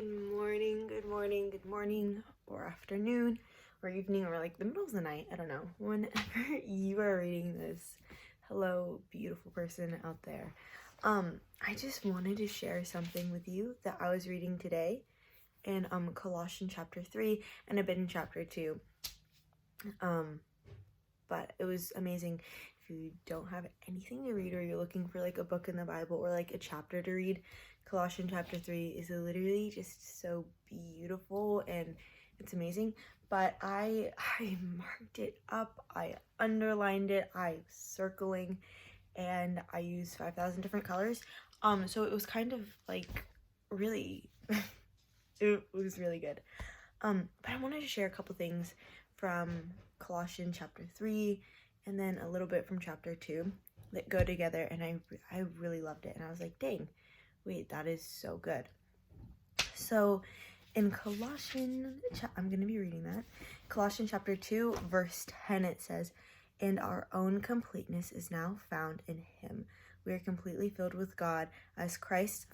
Good morning, or afternoon, or evening, or like the middle of the night. I don't know. Whenever you are reading this, hello, beautiful person out there. I just wanted to share something with you that I was reading today in Colossians chapter 3 and a bit in chapter 2. But it was amazing. If you don't have anything to read, or you're looking for like a book in the Bible or like a chapter to read, Colossians chapter 3 is literally just so beautiful and it's amazing. But I marked it up, I underlined it, I was circling, and I used 5,000 different colors. So it was kind of like really it was really good. But I wanted to share a couple things from Colossians chapter 3 and then a little bit from chapter 2 that go together, and I really loved it, and I was like, dang, wait, that is so good. So in Colossians, I'm going to be reading that. Colossians chapter 2 verse 10, it says, "And our own completeness is now found in him. We are completely filled with God as Christ's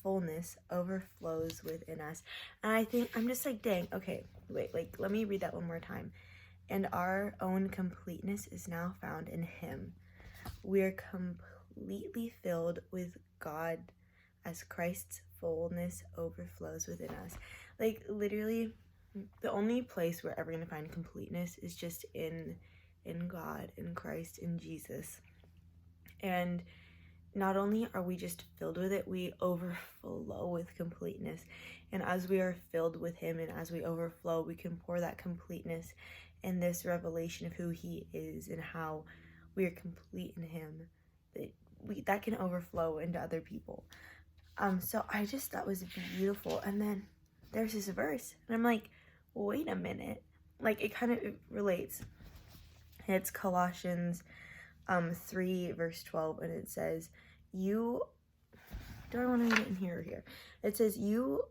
fullness overflows within us." And I think I'm just like, dang, okay, wait, like let me read that one more time. "And our own completeness is now found in him. We are completely filled with God as Christ's fullness overflows within us." Like literally the only place we're ever going to find completeness is just in God, in Christ, in Jesus. And not only are we just filled with it, we overflow with completeness. And as we are filled with him and as we overflow, we can pour that completeness and this revelation of who he is and how we are complete in him, that can overflow into other people. So I just thought was beautiful. And then there's this verse and I'm like, wait a minute, like it kind of relates. It's Colossians 3 verse 12, and it says, do I want to read it in here or here? It says, "You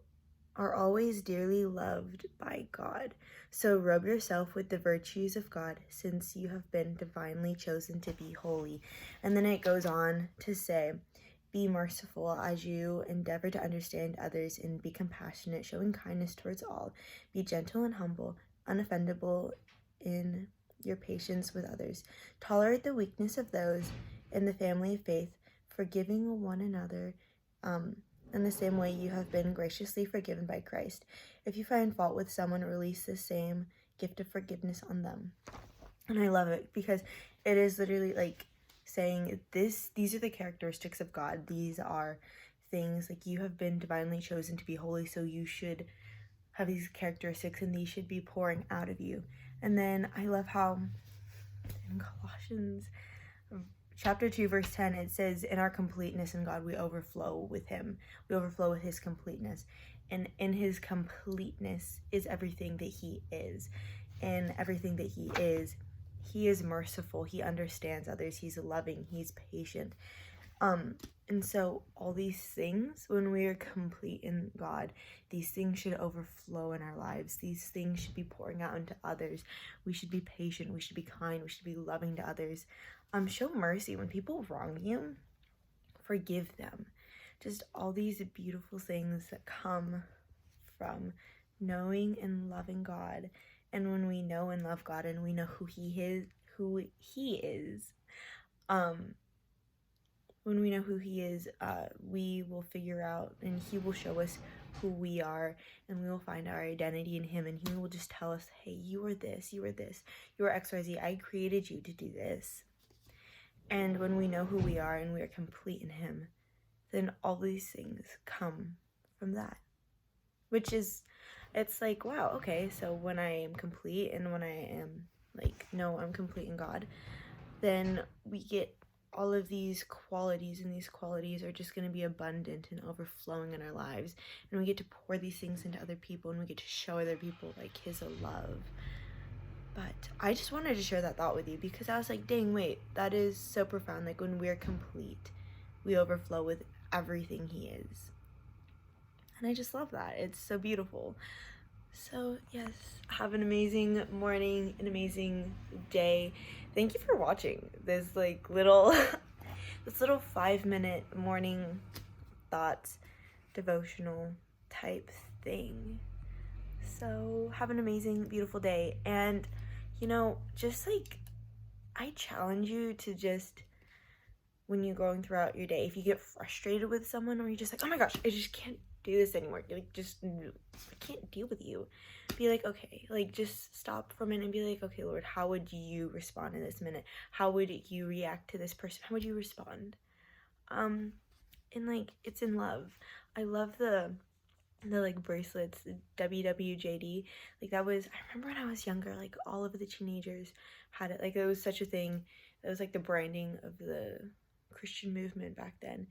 are always dearly loved by God. So robe yourself with the virtues of God, since you have been divinely chosen to be holy." And then it goes on to say, "Be merciful as you endeavor to understand others, and be compassionate, showing kindness towards all. Be gentle and humble, unoffendable in your patience with others. Tolerate the weakness of those in the family of faith, forgiving one another in the same way you have been graciously forgiven by Christ. If you find fault with someone, release the same gift of forgiveness on them." And I love it because it is literally like saying these are the characteristics of God. These are things like you have been divinely chosen to be holy, so you should have these characteristics and these should be pouring out of you. And then I love how in Colossians chapter 2 verse 10, it says, "In our completeness in God, we overflow with him." We overflow with his completeness. And in his completeness is everything that he is. And everything that he is merciful. He understands others. He's loving. He's patient. And so all these things, when we are complete in God, these things should overflow in our lives. These things should be pouring out into others. We should be patient. We should be kind. We should be loving to others. Show mercy when people wrong you. Forgive them. Just all these beautiful things that come from knowing and loving God. And when we know and love God and we know who he is, when we know who he is, we will figure out and he will show us who we are, and we will find our identity in him, and he will just tell us, hey, you are this, you are this, you are XYZ, I created you to do this. And when we know who we are and we are complete in him, then all these things come from that. Which is, it's like, wow, okay, so when I am complete and when I am like, no, I'm complete in God, then we get all of these qualities, and these qualities are just going to be abundant and overflowing in our lives, and we get to pour these things into other people, and we get to show other people like his love. But I just wanted to share that thought with you because I was like, dang, wait, that is so profound. Like when we're complete, we overflow with everything he is. And I just love that. It's so beautiful. So yes, have an amazing morning, an amazing day. Thank you for watching this like little 5-minute morning thoughts devotional type thing. So have an amazing, beautiful day. And, you know, just like, I challenge you to just, when you're going throughout your day, if you get frustrated with someone, or you're just like, oh my gosh, I just can't do this anymore, like, just, I can't deal with you, be like, okay, like, just stop for a minute and be like, okay, Lord, how would you respond in this minute? How would you react to this person? How would you respond? And like, it's in love. I love the like bracelets, the WWJD. Like, that was, I remember when I was younger, like, all of the teenagers had it. Like, it was such a thing. That was like the branding of the Christian movement back then.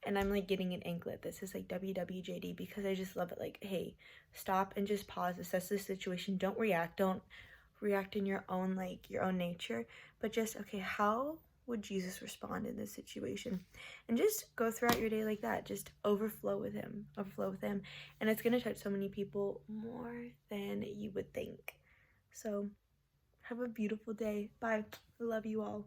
And I'm like getting an anklet that says like WWJD because I just love it. Like, hey, stop and just pause, assess the situation. Don't react in your own, like, your own nature, but just, okay, how would Jesus respond in this situation? And just go throughout your day like that. Just overflow with him, and it's gonna touch so many people more than you would think. So have a beautiful day. Bye. I love you all.